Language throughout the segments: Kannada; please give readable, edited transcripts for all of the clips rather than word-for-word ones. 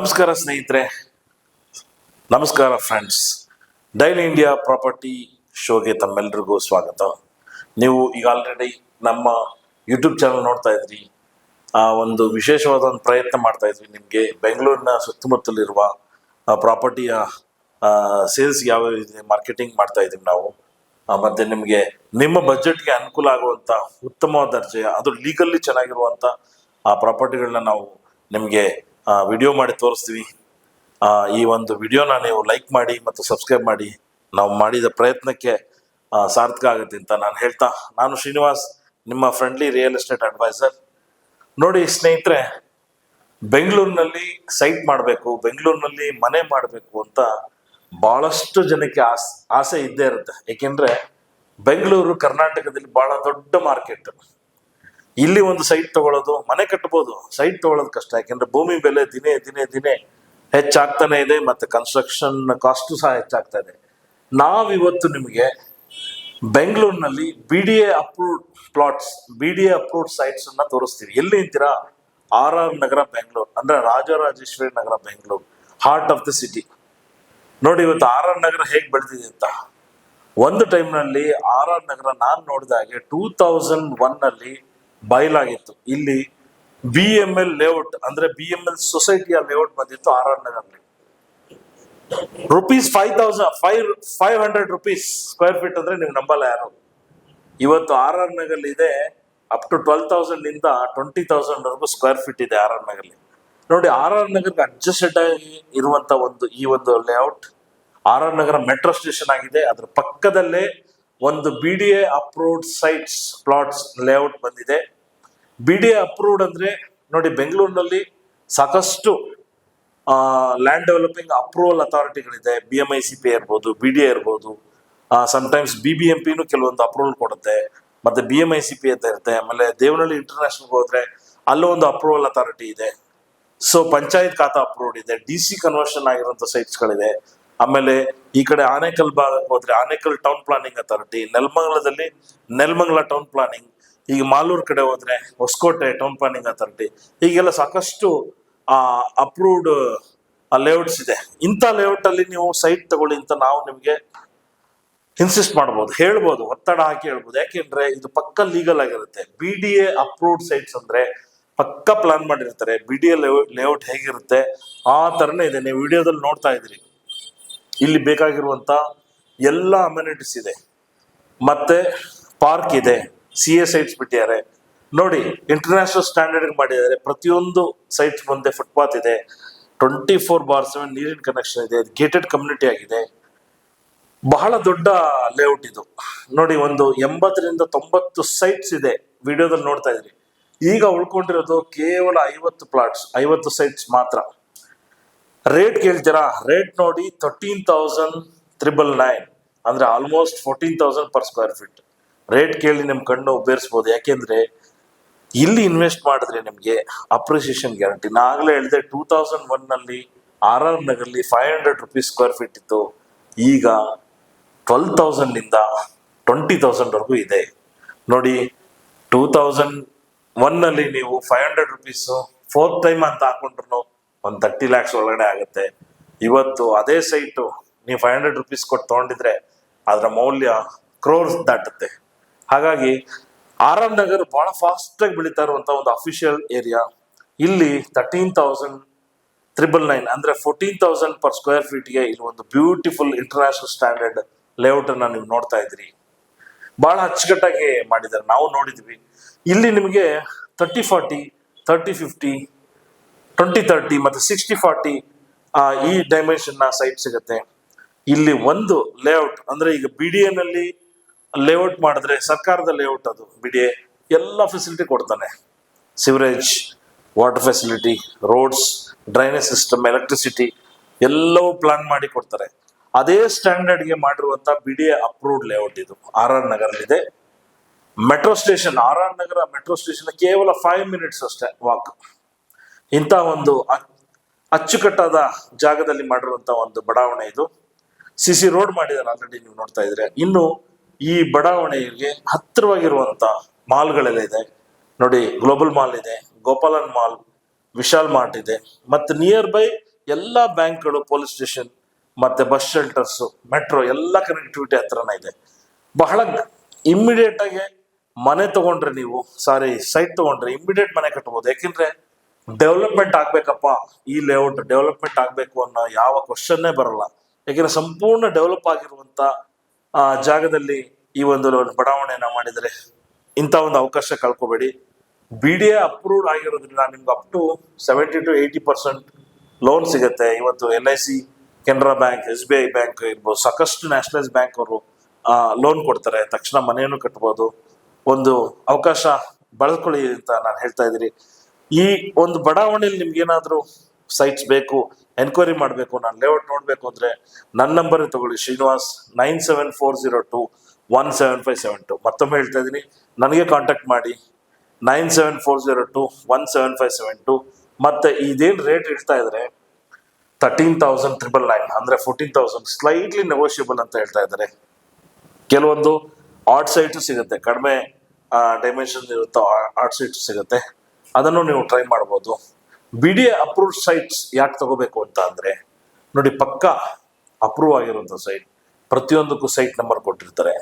ನಮಸ್ಕಾರ ಸ್ನೇಹಿತರೆ, ನಮಸ್ಕಾರ ಫ್ರೆಂಡ್ಸ್. ಡೈಲಿ ಇಂಡಿಯಾ ಪ್ರಾಪರ್ಟಿ ಶೋಗೆ ತಮ್ಮೆಲ್ಲರಿಗೂ ಸ್ವಾಗತ. ನೀವು ಈಗ ಆಲ್ರೆಡಿ ನಮ್ಮ ಯೂಟ್ಯೂಬ್ ಚಾನಲ್ ನೋಡ್ತಾ ಇದ್ರಿ. ಒಂದು ವಿಶೇಷವಾದ ಒಂದು ಪ್ರಯತ್ನ ಮಾಡ್ತಾ ಇದ್ವಿ. ನಿಮಗೆ ಬೆಂಗಳೂರಿನ ಸುತ್ತಮುತ್ತಲಿರುವ ಪ್ರಾಪರ್ಟಿಯ ಸೇಲ್ಸ್ ಯಾವ ಇದೆ ಮಾರ್ಕೆಟಿಂಗ್ ಮಾಡ್ತಾ ಇದ್ದೀವಿ ನಾವು. ಮತ್ತೆ ನಿಮಗೆ ನಿಮ್ಮ ಬಜೆಟ್ಗೆ ಅನುಕೂಲ ಆಗುವಂಥ ಉತ್ತಮವಾದ ದರ್ಜೆಯ ಅದು ಲೀಗಲ್ಲಿ ಚೆನ್ನಾಗಿರುವಂಥ ಆ ಪ್ರಾಪರ್ಟಿಗಳನ್ನ ನಾವು ನಿಮಗೆ ವಿಡಿಯೋ ಮಾಡಿ ತೋರಿಸ್ತೀವಿ. ಈ ಒಂದು ವಿಡಿಯೋನ ನೀವು ಲೈಕ್ ಮಾಡಿ ಮತ್ತು ಸಬ್ಸ್ಕ್ರೈಬ್ ಮಾಡಿ. ನಾವು ಮಾಡಿದ ಪ್ರಯತ್ನಕ್ಕೆ ಸಾರ್ಥಕ ಆಗುತ್ತೆ ಅಂತ ನಾನು ಹೇಳ್ತಾ, ನಾನು ಶ್ರೀನಿವಾಸ್, ನಿಮ್ಮ ಫ್ರೆಂಡ್ಲಿ ರಿಯಲ್ ಎಸ್ಟೇಟ್ ಅಡ್ವೈಸರ್. ನೋಡಿ ಸ್ನೇಹಿತರೆ, ಬೆಂಗಳೂರಿನಲ್ಲಿ ಸೈಟ್ ಮಾಡಬೇಕು, ಬೆಂಗಳೂರಿನಲ್ಲಿ ಮನೆ ಮಾಡಬೇಕು ಅಂತ ಬಹಳಷ್ಟು ಜನಕ್ಕೆ ಆಸೆ ಇದ್ದೇ ಇರುತ್ತೆ. ಏಕೆಂದ್ರೆ ಬೆಂಗಳೂರು ಕರ್ನಾಟಕದಲ್ಲಿ ಬಹಳ ದೊಡ್ಡ ಮಾರ್ಕೆಟ್. ಇಲ್ಲಿ ಒಂದು ಸೈಟ್ ತಗೊಳ್ಳೋದು, ಮನೆ ಕಟ್ಟಬಹುದು, ಸೈಟ್ ತಗೊಳ್ಳೋದು ಕಷ್ಟ. ಯಾಕೆಂದ್ರೆ ಭೂಮಿ ಬೆಲೆ ದಿನೇ ದಿನೇ ದಿನೇ ಹೆಚ್ಚಾಗ್ತಾನೆ ಇದೆ, ಮತ್ತೆ ಕನ್ಸ್ಟ್ರಕ್ಷನ್ ಕಾಸ್ಟು ಸಹ ಹೆಚ್ಚಾಗ್ತಾ ಇದೆ. ನಾವಿವತ್ತು ನಿಮಗೆ ಬೆಂಗಳೂರಿನಲ್ಲಿ BDA approved plots, BDA approved sites ಅನ್ನ ತೋರಿಸ್ತೀವಿ. ಎಲ್ಲಿ ಅಂತೀರಾ? RR ನಗರ ಬೆಂಗಳೂರು, ಅಂದ್ರೆ Rajarajeshwari Nagar Bengaluru, heart of the city. ನೋಡಿ ಇವತ್ತು RR ನಗರ ಹೇಗೆ ಬೆಳೆದಿದೆ ಅಂತ. ಒಂದು ಟೈಮ್ನಲ್ಲಿ RR ನಗರ ನಾನು ನೋಡಿದಾಗೆ 2001 ನಲ್ಲಿ ಬಯಲಾಗಿತ್ತು. ಇಲ್ಲಿ BML ಲೇಔಟ್ ಅಂದ್ರೆ BML ಸೊಸೈಟಿಯ ಲೇಔಟ್ ಬಂದಿತ್ತು RR ನಗರಲ್ಲಿ. ₹500 ರುಪೀಸ್ ಸ್ಕ್ವೇರ್ ಫೀಟ್ ಅಂದ್ರೆ ನೀವು ನಂಬಲ್ಲ ಯಾರು. ಇವತ್ತು RR ನಗರಲ್ಲಿ ಇದೆ ಅಪ್ ಟು 12,000 ಇಂದ 20,000 ವರೆಗೂ ಸ್ಕ್ವೇರ್ ಫೀಟ್ ಇದೆ RR ನಗರಲ್ಲಿ. ನೋಡಿ, RR ನಗರಕ್ಕೆ ಅಡ್ಜಸ್ಟೆಡ್ ಆಗಿ ಇರುವಂತ ಈ ಒಂದು ಲೇಔಟ್ RR ನಗರ ಮೆಟ್ರೋ ಸ್ಟೇಷನ್ ಆಗಿದೆ. ಅದ್ರ ಪಕ್ಕದಲ್ಲೇ ಒಂದು BDA approved sites plots layout ಬಂದಿದೆ. BDA ಅಪ್ರೂವ್ಡ್ ಅಂದ್ರೆ ನೋಡಿ, ಬೆಂಗಳೂರಿನಲ್ಲಿ ಸಾಕಷ್ಟು ಲ್ಯಾಂಡ್ ಡೆವಲಪಿಂಗ್ ಅಪ್ರೂವಲ್ ಅಥಾರಿಟಿಗಳಿದೆ. BMICP ಇರ್ಬೋದು, BDA ಇರ್ಬೋದು, ಸಮ್ಟೈಮ್ಸ್ BBMPನೂ ಕೆಲವೊಂದು ಅಪ್ರೂವಲ್ ಕೊಡುತ್ತೆ. ಮತ್ತೆ BMICP ಅಂತ ಇರುತ್ತೆ. ಆಮೇಲೆ ದೇವನಹಳ್ಳಿ ಇಂಟರ್ನ್ಯಾಷನಲ್ ಹೋದ್ರೆ ಅಲ್ಲೂ ಒಂದು ಅಪ್ರೂವಲ್ ಅಥಾರಿಟಿ ಇದೆ. ಸೊ ಪಂಚಾಯತ್ ಖಾತಾ ಅಪ್ರೂವ್ಡ್ ಇದೆ. DC ಕನ್ವರ್ಷನ್ ಆಗಿರುವಂತ ಸೈಟ್ಸ್ಗಳಿದೆ. ಆಮೇಲೆ ಈ ಕಡೆ ಆನೇಕಲ್ ಭಾಗಕ್ಕೆ ಹೋದ್ರೆ ಆನೇಕಲ್ ಟೌನ್ ಪ್ಲಾನಿಂಗ್ ಅಥಾರಿಟಿ, ನೆಲಮಂಗಲದಲ್ಲಿ ನೆಲಮಂಗಲ ಟೌನ್ ಪ್ಲಾನಿಂಗ್, ಈಗ ಮಾಲೂರು ಕಡೆ ಹೋದ್ರೆ ಹೊಸಕೋಟೆ ಟೌನ್ ಪ್ಲಾನಿಂಗ್ ಅಥಾರಿಟಿ, ಹೀಗೆಲ್ಲ ಸಾಕಷ್ಟು ಅಪ್ರೂವ್ಡ್ ಲೇಔಟ್ಸ್ ಇದೆ. ಇಂಥ ಲೇಔಟ್ ಅಲ್ಲಿ ನೀವು ಸೈಟ್ ತಗೊಳ್ಳಿ ಅಂತ ನಾವು ನಿಮ್ಗೆ ಇನ್ಸಿಸ್ಟ್ ಮಾಡ್ಬೋದು, ಹೇಳ್ಬೋದು, ಒತ್ತಡ ಹಾಕಿ ಹೇಳ್ಬೋದು. ಯಾಕೆಂದ್ರೆ ಇದು ಪಕ್ಕ ಲೀಗಲ್ ಆಗಿರುತ್ತೆ. BDA ಅಪ್ರೂವ್ಡ್ ಸೈಟ್ಸ್ ಅಂದ್ರೆ ಪಕ್ಕ ಪ್ಲಾನ್ ಮಾಡಿರ್ತಾರೆ. BDA ಲೇಔಟ್ ಹೇಗಿರುತ್ತೆ ಆ ತರನೇ ಇದೆ. ನೀವು ವಿಡಿಯೋದಲ್ಲಿ ನೋಡ್ತಾ ಇದ್ರಿ. ಇಲ್ಲಿ ಬೇಕಾಗಿರುವಂತ ಎಲ್ಲ ಅಮ್ಯುನಿಟೀಸ್ ಇದೆ, ಮತ್ತೆ ಪಾರ್ಕ್ ಇದೆ, CA ಸೈಟ್ಸ್ ಬಿಟ್ಟಿದ್ದಾರೆ. ನೋಡಿ, ಇಂಟರ್ನ್ಯಾಷನಲ್ ಸ್ಟ್ಯಾಂಡರ್ಡ್ ಮಾಡಿದ್ದಾರೆ. ಪ್ರತಿಯೊಂದು ಸೈಟ್ಸ್ ಮುಂದೆ ಫುಟ್ಪಾತ್ ಇದೆ, 24/7 ನೀರಿನ ಕನೆಕ್ಷನ್ ಇದೆ, ಗೇಟೆಡ್ ಕಮ್ಯುನಿಟಿ ಆಗಿದೆ. ಬಹಳ ದೊಡ್ಡ ಲೇಔಟ್ ಇದು. ನೋಡಿ, ಒಂದು 80ರಿಂದ 90 ಸೈಟ್ಸ್ ಇದೆ. ವಿಡಿಯೋದಲ್ಲಿ ನೋಡ್ತಾ ಇದ್ರಿ. ಈಗ ಉಳ್ಕೊಂಡಿರೋದು ಕೇವಲ 50 ಪ್ಲಾಟ್ಸ್, 50 ಸೈಟ್ಸ್ ಮಾತ್ರ. ರೇಟ್ ಕೇಳ್ತೀರಾ? ರೇಟ್ ನೋಡಿ, 13,999 ಅಂದ್ರೆ almost 14,000 per square feet. Rate ಕೇಳಿ ನಿಮ್ ಕಣ್ಣು ಬೇರಿಸಬಹುದು. ಯಾಕೆಂದ್ರೆ ಇಲ್ಲಿ ಇನ್ವೆಸ್ಟ್ ಮಾಡಿದ್ರೆ ನಿಮ್ಗೆ ಅಪ್ರಿಸಿಯೇಷನ್ ಗ್ಯಾರಂಟಿ. ನಾ ಆಗ್ಲೇ ಹೇಳಿದೆ, 2001 ನಲ್ಲಿ RR ನಗರಲ್ಲಿ 500 ರುಪೀಸ್ ಸ್ಕ್ವೇರ್ ಫೀಟ್ ಇತ್ತು. ಈಗ 12,000 ಇಂದ 20,000 ವರೆಗೂ ಇದೆ. ನೋಡಿ, 2001 ನಲ್ಲಿ ನೀವು 500 ರುಪೀಸ್ 4th ಟೈಮ್ ಅಂತ ಹಾಕೊಂಡ್ರು ಒಂದು 30 lakhs ಒಳಗಡೆ ಆಗುತ್ತೆ. ಇವತ್ತು ಅದೇ ಸೈಟು ನೀವು 500 ರುಪೀಸ್ ಕೊಟ್ಟು ತಗೊಂಡಿದ್ರೆ ಅದರ ಮೌಲ್ಯ ಕ್ರೋರ್ಸ್ ದಾಟುತ್ತೆ. ಹಾಗಾಗಿ RR ನಗರ್ ಬಹಳ ಫಾಸ್ಟ್ ಆಗಿ ಬೆಳೀತಾ ಇರುವಂತ ಒಂದು ಅಫಿಷಿಯಲ್ ಏರಿಯಾ. ಇಲ್ಲಿ 13,999 ಅಂದ್ರೆ 14,000 ಪರ್ ಸ್ಕ್ವೇರ್ ಫೀಟ್ಗೆ ಇಲ್ಲಿ ಒಂದು ಬ್ಯೂಟಿಫುಲ್ ಇಂಟರ್ನ್ಯಾಷನಲ್ ಸ್ಟ್ಯಾಂಡರ್ಡ್ ಲೇಔಟ್ ಅನ್ನ ನೀವು ನೋಡ್ತಾ ಇದ್ರಿ. ಬಹಳ ಅಚ್ಚುಕಟ್ಟಾಗಿ ಮಾಡಿದ್ದಾರೆ, ನಾವು ನೋಡಿದ್ವಿ. ಇಲ್ಲಿ ನಿಮಗೆ 30-40, 30-50, 20-30 ಮತ್ತೆ 60-40 ಈ ಡೈಮೆನ್ಷನ್ ನ ಸೈಟ್ ಸಿಗುತ್ತೆ. ಇಲ್ಲಿ ಒಂದು ಲೇಔಟ್ ಅಂದ್ರೆ ಈಗ BDA ನಲ್ಲಿ ಲೇಔಟ್ ಮಾಡಿದ್ರೆ, ಸರ್ಕಾರದ ಲೇಔಟ್ ಅದು BDA ಎಲ್ಲ ಫೆಸಿಲಿಟಿ ಕೊಡ್ತಾನೆ. Sewerage, water facility, roads, drainage system, electricity ಎಲ್ಲವೂ ಪ್ಲಾನ್ ಮಾಡಿ ಕೊಡ್ತಾರೆ. ಅದೇ ಸ್ಟ್ಯಾಂಡರ್ಡ್ಗೆ ಮಾಡಿರುವಂತ BDA ಅಪ್ರೂವ್ಡ್ ಲೇಔಟ್ ಇದು RR ನಗರಲ್ಲಿದೆ. ಮೆಟ್ರೋ ಸ್ಟೇಷನ್, RR ನಗರ ಮೆಟ್ರೋ ಸ್ಟೇಷನ್ ಕೇವಲ 5 minutes ಅಷ್ಟೇ ವಾಕ್. ಇಂಥ ಒಂದು ಅಚ್ಚುಕಟ್ಟಾದ ಜಾಗದಲ್ಲಿ ಮಾಡಿರುವಂತ ಒಂದು ಬಡಾವಣೆ ಇದು. CC ರೋಡ್ ಮಾಡಿದ್ದಾರೆ ಆಲ್ರೆಡಿ, ನೀವು ನೋಡ್ತಾ ಇದ್ರೆ. ಇನ್ನು ಈ ಬಡಾವಣೆಗೆ ಹತ್ತಿರವಾಗಿರುವಂತ ಮಾಲ್ಗಳೆಲ್ಲ ಇದೆ. ನೋಡಿ, ಗ್ಲೋಬಲ್ ಮಾಲ್ ಇದೆ, ಗೋಪಾಲನ್ ಮಾಲ್, ವಿಶಾಲ್ ಮಾರ್ಟ್ ಇದೆ, ಮತ್ತೆ ನಿಯರ್ ಬೈ ಎಲ್ಲ ಬ್ಯಾಂಕ್ಗಳು, ಪೊಲೀಸ್ ಸ್ಟೇಷನ್ ಮತ್ತೆ ಬಸ್ ಶೆಲ್ಟರ್ಸ್, ಮೆಟ್ರೋ ಎಲ್ಲ ಕನೆಕ್ಟಿವಿಟಿ ಹತ್ರನೇ ಇದೆ. ಬಹಳ ಇಮ್ಮಿಡಿಯೇಟ್ ಆಗಿ ಮನೆ ತಗೊಂಡ್ರೆ ನೀವು ಸೈಟ್ ತಗೊಂಡ್ರೆ ಇಮ್ಮಿಡಿಯೇಟ್ ಮನೆ ಕಟ್ಬೋದು. ಯಾಕೆಂದ್ರೆ ಡೆವಲಪ್ಮೆಂಟ್ ಆಗ್ಬೇಕಪ್ಪ, ಈ ಲೇಔಟ್ ಡೆವಲಪ್ಮೆಂಟ್ ಆಗ್ಬೇಕು ಅನ್ನೋ ಯಾವ ಕ್ವಶನ್ನೇ ಬರಲ್ಲ. ಯಾಕೆಂದ್ರೆ ಸಂಪೂರ್ಣ ಡೆವಲಪ್ ಆಗಿರುವಂತ ಜಾಗದಲ್ಲಿ ಈ ಒಂದು ಬಡಾವಣೆಯನ್ನ ಮಾಡಿದರೆ ಇಂಥ ಒಂದು ಅವಕಾಶ ಕಳ್ಕೊಬೇಡಿ. BDA ಅಪ್ರೂವ್ಡ್ ಆಗಿರೋದ್ರಿಂದ ನಿಮ್ಗೆ ಅಪ್ ಟು 70 to 80% ಲೋನ್ ಸಿಗುತ್ತೆ. ಇವತ್ತು LIC, Canara bank, SBI bank ಇರ್ಬೋದು, ಸಾಕಷ್ಟು ನ್ಯಾಷನಲೈಸ್ ಬ್ಯಾಂಕ್ ಅವರು ಲೋನ್ ಕೊಡ್ತಾರೆ. ತಕ್ಷಣ ಮನೆಯನ್ನು ಕಟ್ಬೋದು. ಒಂದು ಅವಕಾಶ ಬಳಸ್ಕೊಳ್ಳಿ ಅಂತ ನಾನು ಹೇಳ್ತಾ ಇದ್ದೀನಿ. ಈ ಒಂದು ಬಡಾವಣೆಯಲ್ಲಿ ನಿಮ್ಗೆ ಏನಾದ್ರು ಸೈಟ್ಸ್ ಬೇಕು, ಎನ್ಕ್ವೈರಿ ಮಾಡಬೇಕು, ನಾನು ಲೇಔಟ್ ನೋಡ್ಬೇಕು ಅಂದ್ರೆ ನನ್ನ ನಂಬರ್ ತಗೊಳ್ಳಿ, ಶ್ರೀನಿವಾಸ್ 9740217572. ಮತ್ತೊಮ್ಮೆ ಹೇಳ್ತಾ ಇದ್ದೀನಿ, ನನಗೆ ಕಾಂಟ್ಯಾಕ್ಟ್ ಮಾಡಿ 9740217572. ಮತ್ತೆ ಇದೇನು ರೇಟ್ ಇಡ್ತಾ ಇದ್ರೆ 13,999 ಅಂದ್ರೆ 14,000 ಸ್ಲೈಟ್ಲಿ ನೆಗೋಷಿಯಬಲ್ ಅಂತ ಹೇಳ್ತಾ ಇದ್ದಾರೆ. ಕೆಲವೊಂದು ಆರ್ಟ್ ಸೈಟ್ ಸಿಗುತ್ತೆ, ಕಡಿಮೆ ಡೈಮೆನ್ಷನ್ ಇರುತ್ತೋ ಆರ್ಟ್ ಸೈಟ್ ಸಿಗುತ್ತೆ, ಅದನ್ನು ನೀವು ಟ್ರೈ ಮಾಡ್ಬೋದು. BDA ಅಪ್ರೂವ್ಡ್ ಸೈಟ್ಸ್ ಯಾಕೆ ತಗೋಬೇಕು ಅಂತ ಅಂದ್ರೆ ನೋಡಿ, ಪಕ್ಕ ಅಪ್ರೂವ್ ಆಗಿರುವಂತ ಸೈಟ್, ಪ್ರತಿಯೊಂದಕ್ಕೂ ಸೈಟ್ ನಂಬರ್ ಕೊಟ್ಟಿರ್ತಾರೆ.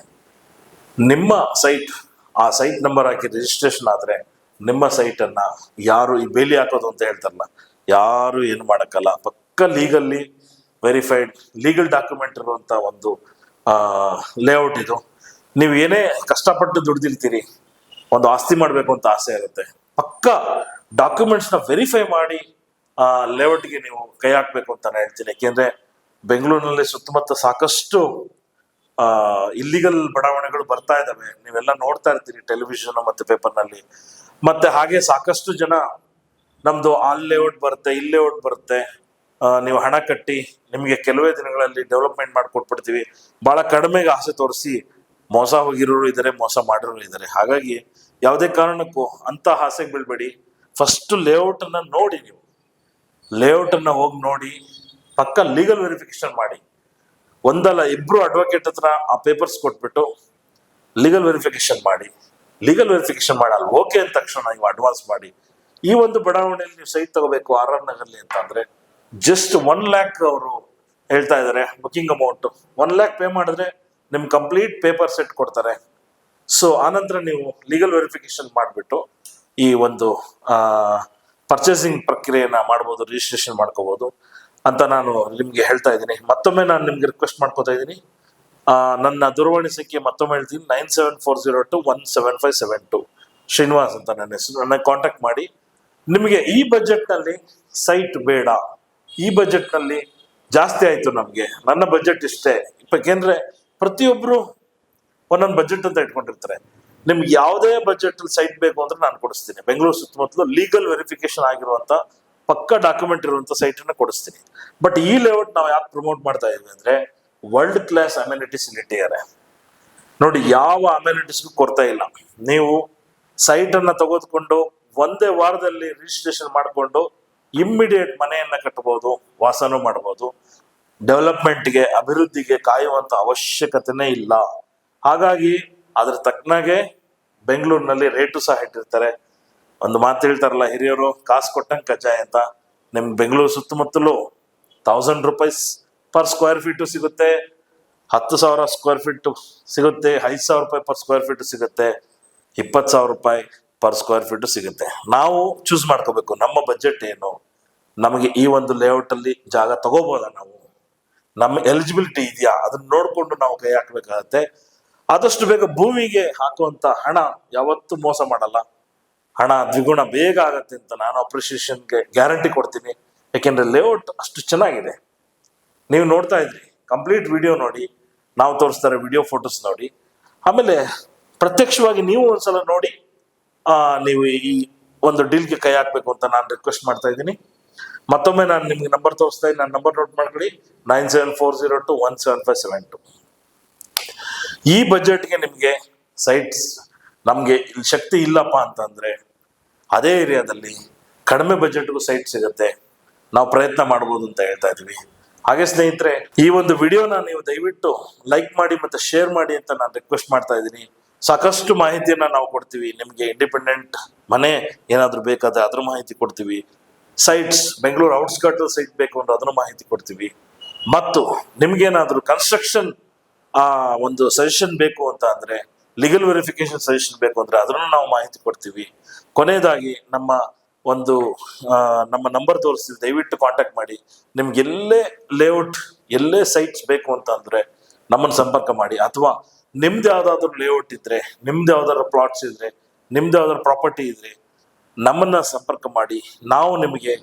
ನಿಮ್ಮ ಸೈಟ್ ಆ ಸೈಟ್ ನಂಬರ್ ಹಾಕಿ ರಿಜಿಸ್ಟ್ರೇಷನ್ ಆದ್ರೆ ನಿಮ್ಮ ಸೈಟ್ ಅನ್ನ ಯಾರು ಈ ಬೇಲಿ ಹಾಕೋದು ಅಂತ ಹೇಳ್ತಾರಲ್ಲ, ಯಾರು ಏನು ಮಾಡಕ್ಕಲ್ಲ. ಪಕ್ಕ ಲೀಗಲ್ಲಿ ವೆರಿಫೈಡ್ ಲೀಗಲ್ ಡಾಕ್ಯುಮೆಂಟ್ ಇರುವಂತ ಒಂದು ಲೇಔಟ್ ಇದು. ನೀವು ಏನೇ ಕಷ್ಟಪಟ್ಟು ದುಡ್ದಿರ್ತೀರಿ, ಒಂದು ಆಸ್ತಿ ಮಾಡ್ಬೇಕು ಅಂತ ಆಸೆ ಇರುತ್ತೆ, ಪಕ್ಕ ಡಾಕ್ಯುಮೆಂಟ್ಸ್ ನ ವೆರಿಫೈ ಮಾಡಿ ಲೇಔಟ್ಗೆ ನೀವು ಕೈ ಹಾಕ್ಬೇಕು ಅಂತ ನಾನು ಹೇಳ್ತೀನಿ. ಯಾಕೆಂದ್ರೆ ಬೆಂಗಳೂರಿನಲ್ಲಿ ಸುತ್ತಮುತ್ತ ಸಾಕಷ್ಟು ಇಲ್ಲಿಗಲ್ ಬಡಾವಣೆಗಳು ಬರ್ತಾ ಇದಾವೆ. ನೀವೆಲ್ಲ ನೋಡ್ತಾ ಇರ್ತೀರಿ ಟೆಲಿವಿಷನ್ ಮತ್ತೆ ಪೇಪರ್ ನಲ್ಲಿ. ಮತ್ತೆ ಹಾಗೆ ಸಾಕಷ್ಟು ಜನ ನಮ್ದು ಅಲ್ಲಿ ಲೇಔಟ್ ಬರುತ್ತೆ, ಇಲ್ಲಿ ಲೇಔಟ್ ಬರುತ್ತೆ, ನೀವು ಹಣ ಕಟ್ಟಿ ನಿಮಗೆ ಕೆಲವೇ ದಿನಗಳಲ್ಲಿ ಡೆವಲಪ್ಮೆಂಟ್ ಮಾಡ್ಕೊಟ್ಬಿಡ್ತೀವಿ, ಬಹಳ ಕಡಿಮೆಗೆ ಆಸೆ ತೋರಿಸಿ ಮೋಸ ಹೋಗಿರೋರು ಇದ್ದಾರೆ, ಮೋಸ ಮಾಡಿರೋರು ಇದ್ದಾರೆ. ಹಾಗಾಗಿ ಯಾವುದೇ ಕಾರಣಕ್ಕೂ ಅಂತ ಆಸೆಗೆ ಬೀಳ್ಬೇಡಿ. ಫಸ್ಟ್ ಲೇಔಟ್ ಅನ್ನ ನೋಡಿ, ನೀವು ಲೇಔಟ್ ಅನ್ನ ಹೋಗಿ ನೋಡಿ, ಪಕ್ಕ ಲೀಗಲ್ ವೆರಿಫಿಕೇಶನ್ ಮಾಡಿ. ಒಂದಲ್ಲ ಇಬ್ರು ಅಡ್ವೊಕೇಟ್ ಹತ್ರ ಆ ಪೇಪರ್ಸ್ ಕೊಟ್ಬಿಟ್ಟು ಲೀಗಲ್ ವೆರಿಫಿಕೇಶನ್ ಮಾಡಿ. ಲೀಗಲ್ ವೆರಿಫಿಕೇಶನ್ ಮಾಡಲ್ಲ, ಓಕೆ ಅಂದ ತಕ್ಷಣ ನೀವು ಅಡ್ವಾನ್ಸ್ ಮಾಡಿ. ಈ ಒಂದು ಬಡಾವಣೆಯಲ್ಲಿ ನೀವು ಸೈಟ್ ತಗೋಬೇಕು RR ನಗರ್ಲಿ ಅಂತ ಅಂದ್ರೆ ಜಸ್ಟ್ 1 lakh ಅವರು ಹೇಳ್ತಾ ಇದ್ದಾರೆ ಬುಕಿಂಗ್ ಅಮೌಂಟ್. 1 lakh ಪೇ ಮಾಡಿದ್ರೆ ನಿಮ್ ಕಂಪ್ಲೀಟ್ ಪೇಪರ್ ಸೆಟ್ ಕೊಡ್ತಾರೆ. ಸೊ ಆನಂತರ ನೀವು ಲೀಗಲ್ ವೆರಿಫಿಕೇಶನ್ ಮಾಡಿಬಿಟ್ಟು ಈ ಒಂದು ಪರ್ಚೇಸಿಂಗ್ ಪ್ರಕ್ರಿಯೆಯನ್ನ ಮಾಡ್ಬೋದು, ರಿಜಿಸ್ಟ್ರೇಷನ್ ಮಾಡ್ಕೋಬಹುದು ಅಂತ ನಾನು ನಿಮ್ಗೆ ಹೇಳ್ತಾ ಇದ್ದೀನಿ. ಮತ್ತೊಮ್ಮೆ ನಾನು ನಿಮ್ಗೆ ರಿಕ್ವೆಸ್ಟ್ ಮಾಡ್ಕೋತಾ ಇದ್ದೀನಿ, ನನ್ನ ದೂರವಾಣಿ ಸಂಖ್ಯೆ ಮತ್ತೊಮ್ಮೆ ಹೇಳ್ತೀನಿ, 9740217572. ಶ್ರೀನಿವಾಸ್ ಅಂತ ನನ್ನ ಹೆಸರು. ನನ್ನ ಕಾಂಟ್ಯಾಕ್ಟ್ ಮಾಡಿ. ನಿಮಗೆ ಈ ಬಜೆಟ್ ನಲ್ಲಿ ಸೈಟ್ ಬೇಡ, ಈ ಬಜೆಟ್ ನಲ್ಲಿ ಜಾಸ್ತಿ ಆಯ್ತು ನಮ್ಗೆ, ನನ್ನ ಬಜೆಟ್ ಇಷ್ಟೇ. ಯಾಕೆಂದ್ರೆ ಪ್ರತಿಯೊಬ್ರು ಒಂದೊಂದು ಬಜೆಟ್ ಅಂತ ಇಟ್ಕೊಂಡಿರ್ತಾರೆ. ನಿಮ್ಗೆ ಯಾವುದೇ ಬಜೆಟ್ ಅಲ್ಲಿ ಸೈಟ್ ಬೇಕು ಅಂದ್ರೆ ನಾನು ಕೊಡಿಸ್ತೀನಿ. ಬೆಂಗಳೂರು ಸುತ್ತಮುತ್ತಲು ಲೀಗಲ್ ವೆರಿಫಿಕೇಶನ್ ಆಗಿರುವಂತ ಪಕ್ಕ ಡಾಕ್ಯುಮೆಂಟ್ ಇರುವಂತ ಸೈಟ್ ಅನ್ನ ಕೊಡಿಸ್ತೀನಿ. ಬಟ್ ಈ ಲೇಔಟ್ ನಾವು ಯಾಕೆ ಪ್ರಮೋಟ್ ಮಾಡ್ತಾ ಇದೀವಿ ಅಂದ್ರೆ ವರ್ಲ್ಡ್ ಕ್ಲಾಸ್ ಅಮ್ಯುನಿಟೀಸ್ ಇಲ್ಲಿಟ್ಟಿದ್ದಾರೆ ನೋಡಿ, ಯಾವ ಅಮ್ಯುನಿಟೀಸ್ಗೂ ಕೊರತೆ ಇಲ್ಲ. ನೀವು ಸೈಟ್ ಅನ್ನ ತೆಗೆದುಕೊಂಡು ಒಂದೇ ವಾರದಲ್ಲಿ ರಿಜಿಸ್ಟ್ರೇಷನ್ ಮಾಡಿಕೊಂಡು ಇಮ್ಮಿಡಿಯೇಟ್ ಮನೆಯನ್ನ ಕಟ್ಟಬಹುದು, ವಾಸನೂ ಮಾಡಬಹುದು. ಡೆವಲಪ್ಮೆಂಟ್ಗೆ, ಅಭಿವೃದ್ಧಿಗೆ ಕಾಯುವಂತ ಅವಶ್ಯಕತೆನೇ ಇಲ್ಲ. ಹಾಗಾಗಿ ಅದ್ರ ತಕ್ಕನಾಗೆ ಬೆಂಗಳೂರಿನಲ್ಲಿ ರೇಟು ಸಹ ಇಟ್ಟಿರ್ತಾರೆ. ಒಂದು ಮಾತು ಹೇಳ್ತಾರಲ್ಲ ಹಿರಿಯರು, ಕಾಸು ಕೊಟ್ಟಂಗೆ ಕಜ್ಜಾಯ ಅಂತ. ನಿಮ್ ಬೆಂಗಳೂರು ಸುತ್ತಮುತ್ತಲು 1000 ರೂಪಾಯಿ ಪರ್ ಸ್ಕ್ವೇರ್ ಫೀಟು ಸಿಗುತ್ತೆ, 10,000 ಸ್ಕ್ವೇರ್ ಫೀಟ್ ಸಿಗುತ್ತೆ, 5,000 ರೂಪಾಯಿ ಪರ್ ಸ್ಕ್ವೇರ್ ಫೀಟ್ ಸಿಗುತ್ತೆ, 20,000 ರೂಪಾಯಿ ಪರ್ ಸ್ಕ್ವೇರ್ ಫೀಟ್ ಸಿಗುತ್ತೆ. ನಾವು ಚೂಸ್ ಮಾಡ್ಕೋಬೇಕು ನಮ್ಮ ಬಜೆಟ್ ಏನು, ನಮಗೆ ಈ ಒಂದು ಲೇಔಟ್ ಅಲ್ಲಿ ಜಾಗ ತಗೋಬೋದಾ, ನಾವು ನಮ್ಮ ಎಲಿಜಿಬಿಲಿಟಿ ಇದೆಯಾ, ಅದನ್ನ ನೋಡ್ಕೊಂಡು ನಾವು ಕೈ ಹಾಕ್ಬೇಕಾಗತ್ತೆ. ಆದಷ್ಟು ಬೇಗ ಭೂಮಿಗೆ ಹಾಕುವಂತ ಹಣ ಯಾವತ್ತೂ ಮೋಸ ಮಾಡಲ್ಲ, ಹಣ ದ್ವಿಗುಣ ಬೇಗ ಆಗತ್ತೆ ಅಂತ ನಾನು ಅಪ್ರಿಸಿಯೇಷನ್ಗೆ ಗ್ಯಾರಂಟಿ ಕೊಡ್ತೀನಿ. ಯಾಕೆಂದ್ರೆ ಲೇಔಟ್ ಅಷ್ಟು ಚೆನ್ನಾಗಿದೆ. ನೀವು ನೋಡ್ತಾ ಇದ್ರಿ, ಕಂಪ್ಲೀಟ್ ವಿಡಿಯೋ ನೋಡಿ, ನಾವು ತೋರಿಸ್ತಾರೆ ವಿಡಿಯೋ ಫೋಟೋಸ್ ನೋಡಿ, ಆಮೇಲೆ ಪ್ರತ್ಯಕ್ಷವಾಗಿ ನೀವು ಒಂದ್ಸಲ ನೋಡಿ ನೀವು ಈ ಒಂದು ಡೀಲ್ಗೆ ಕೈ ಹಾಕ್ಬೇಕು ಅಂತ ನಾನು ರಿಕ್ವೆಸ್ಟ್ ಮಾಡ್ತಾ ಇದ್ದೀನಿ. ಮತ್ತೊಮ್ಮೆ ನಾನು ನಿಮ್ಗೆ ನಂಬರ್ ತೋರಿಸ್ತಾ ಇದ್ದೀನಿ, ನನ್ನ ನಂಬರ್ ನೋಟ್ ಮಾಡ್ಕೊಳ್ಳಿ, 9740217572. ಈ ಬಜೆಟ್ಗೆ ನಿಮ್ಗೆ ಸೈಟ್ಸ್ ನಮ್ಗೆ ಇಲ್ಲಿ ಶಕ್ತಿ ಇಲ್ಲಪ್ಪ ಅಂತಂದ್ರೆ ಅದೇ ಏರಿಯಾದಲ್ಲಿ ಕಡಿಮೆ ಬಜೆಟ್ಗೂ ಸೈಟ್ ಸಿಗುತ್ತೆ, ನಾವು ಪ್ರಯತ್ನ ಮಾಡ್ಬೋದು ಅಂತ ಹೇಳ್ತಾ ಇದೀವಿ. ಹಾಗೆ ಸ್ನೇಹಿತರೆ, ಈ ಒಂದು ವಿಡಿಯೋನ ನೀವು ದಯವಿಟ್ಟು ಲೈಕ್ ಮಾಡಿ ಮತ್ತೆ ಶೇರ್ ಮಾಡಿ ಅಂತ ನಾನು ರಿಕ್ವೆಸ್ಟ್ ಮಾಡ್ತಾ ಇದ್ದೀನಿ. ಸಾಕಷ್ಟು ಮಾಹಿತಿಯನ್ನ ನಾವು ಕೊಡ್ತೀವಿ ನಿಮ್ಗೆ. ಇಂಡಿಪೆಂಡೆಂಟ್ ಮನೆ ಏನಾದ್ರು ಬೇಕಾದ್ರೆ ಅದ್ರ ಮಾಹಿತಿ ಕೊಡ್ತೀವಿ, ಸೈಟ್ಸ್ ಬೆಂಗಳೂರು ಔಟ್ಸ್ಕರ್ಟ್ ಸೈಟ್ ಬೇಕು ಅಂದ್ರೆ ಅದನ್ನು ಮಾಹಿತಿ ಕೊಡ್ತೀವಿ. ಮತ್ತು ನಿಮ್ಗೇನಾದ್ರೂ ಕನ್ಸ್ಟ್ರಕ್ಷನ್ ಒಂದು ಸಜೆಷನ್ ಬೇಕು ಅಂತ ಅಂದ್ರೆ, ಲೀಗಲ್ ವೆರಿಫಿಕೇಶನ್ ಸಜೆಷನ್ ಬೇಕು ಅಂದ್ರೆ ಅದನ್ನು ನಾವು ಮಾಹಿತಿ ಕೊಡ್ತೀವಿ. ಕೊನೆಯದಾಗಿ ನಮ್ಮ ನಂಬರ್ ತೋರಿಸ್ತೀವಿ, ದಯವಿಟ್ಟು ಕಾಂಟ್ಯಾಕ್ಟ್ ಮಾಡಿ. ನಿಮ್ಗೆ ಎಲ್ಲೇ ಲೇಔಟ್, ಎಲ್ಲೇ ಸೈಟ್ಸ್ ಬೇಕು ಅಂತ ಅಂದ್ರೆ ನಮ್ಮನ್ನು ಸಂಪರ್ಕ ಮಾಡಿ. ಅಥವಾ ನಿಮ್ದು ಯಾವ್ದಾದ್ರು ಲೇಔಟ್ ಇದ್ರೆ, ನಿಮ್ದು ಯಾವ್ದಾದ್ರು ಪ್ಲಾಟ್ಸ್ ಇದ್ರೆ, ನಿಮ್ದು ಯಾವ್ದಾದ್ರು ಪ್ರಾಪರ್ಟಿ ಇದ್ರೆ ನಮ್ಮನ್ನ ಸಂಪರ್ಕ ಮಾಡಿ. ನಾವು ನಿಮಗೆ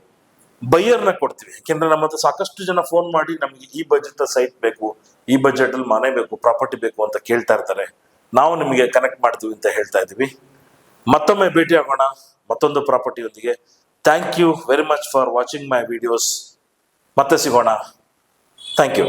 ಬೈಯರ್ನ ಕೊಡ್ತೀವಿ. ಯಾಕೆಂದ್ರೆ ನಮ್ಮ ಹತ್ರ ಸಾಕಷ್ಟು ಜನ ಫೋನ್ ಮಾಡಿ ನಮ್ಗೆ ಈ ಬಜೆಟ್ ಸೈಟ್ ಬೇಕು, ಈ ಬಜೆಟ್ ಅಲ್ಲಿ ಮನೆ ಬೇಕು, ಪ್ರಾಪರ್ಟಿ ಬೇಕು ಅಂತ ಕೇಳ್ತಾ ಇರ್ತಾರೆ. ನಾವು ನಿಮಗೆ ಕನೆಕ್ಟ್ ಮಾಡ್ತೀವಿ ಅಂತ ಹೇಳ್ತಾ ಇದೀವಿ. ಮತ್ತೊಮ್ಮೆ ಭೇಟಿ ಆಗೋಣ ಮತ್ತೊಂದು ಪ್ರಾಪರ್ಟಿಯೊಂದಿಗೆ. Thank you very much for watching my videos. ಮತ್ತೆ ಸಿಗೋಣ. Thank you.